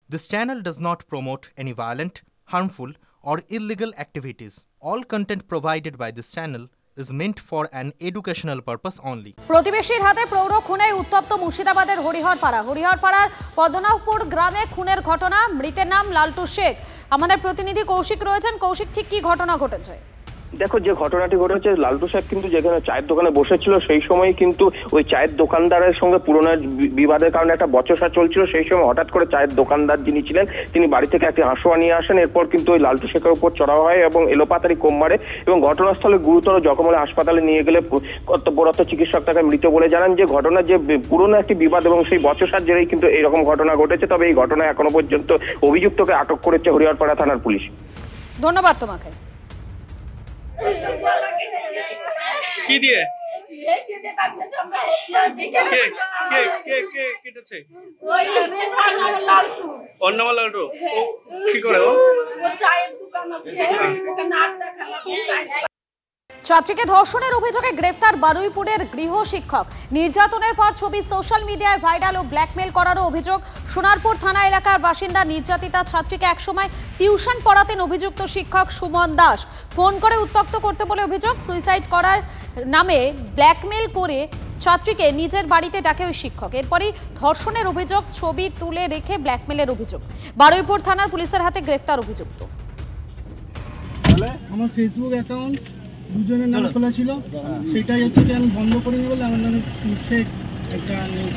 This channel does not promote any violent, harmful, or illegal activities. All content provided by this channel is meant for an educational purpose only. প্রতিবেশীর হাতে প্রৌঢ় খুনে উত্তপ্ত মুর্শিদাবাদের হরিহরপাড়ার পদ্মনাভপুর গ্রামে খুনের ঘটনা। মৃতের নাম লালটু শেখ। আমাদের প্রতিনিধি কৌশিক রয়েছেন। কৌশিক, ঠিক কি ঘটনা ঘটেছে? দেখো, যে ঘটনাটি ঘটেছে, লালটু শেখ কিন্তু যেখানে চায়ের দোকানে বসেছিল সেই সময় কিন্তু ওই চায়ের দোকানদারের সঙ্গে পুরনো বিবাদের কারণে একটা বচসা চলছিল। সেই সময় হঠাৎ করে চায়ের দোকানদার যিনি ছিলেন তিনি বাড়ি থেকে একটি হাঁসুয়া নিয়ে আসেন। এরপর কিন্তু ওই লালটু শেখের উপর চড়াও হয় এবং এলোপাতাড়ি কোপ মারে এবং ঘটনাস্থলে গুরুতর জখম হলে হাসপাতালে নিয়ে গেলে কর্তব্যরত চিকিৎসক তাকে মৃত বলে জানান। যে ঘটনা, যে পুরনো একটি বিবাদ এবং সেই বচসার জেরেই কিন্তু এইরকম ঘটনা ঘটেছে। তবে এই ঘটনায় এখনো পর্যন্ত অভিযুক্তকে আটক করেছে হরিহরপাড়া থানার পুলিশ। ধন্যবাদ তোমাকে। কি দিয়ে কেটেছে? অন্নমা লালটু কি করে? ও চায়ের দোকান আছে, ছাত্রীকে ধর্ষণের অভিযোগে গ্রেফতার বারুইপুরের গৃহ শিক্ষক। নির্যাতনের পর ছবি সোশ্যাল মিডিয়ায় ভাইরাল ও ব্ল্যাকমেল করারও অভিযোগ। সোনারপুর থানা এলাকার বাসিন্দা নির্যাতিতা ছাত্রীকে একসময় টিউশন পড়াতেন অভিযুক্ত শিক্ষক সুমন দাস। ফোন করে উত্ত্যক্ত করতে বলে অভিযোগ। সুইসাইড করার নামে ব্ল্যাকমেল করে ছাত্রীকে নিজের বাড়িতে ডাকে ওই শিক্ষক। এরপরই ধর্ষণের অভিযোগ, ছবি তুলে রেখে ব্ল্যাকমেলের অভিযোগ। বারুইপুর থানার পুলিশের হাতে গ্রেফতার অভিযুক্ত। আমার ফেসবুক অ্যাকাউন্ট দুজনের নামে খোলা ছিল, সেটাই হচ্ছে কি আমি বন্ধ করে নিয়ে বলে আমার নামে ফেক একটা নিউজ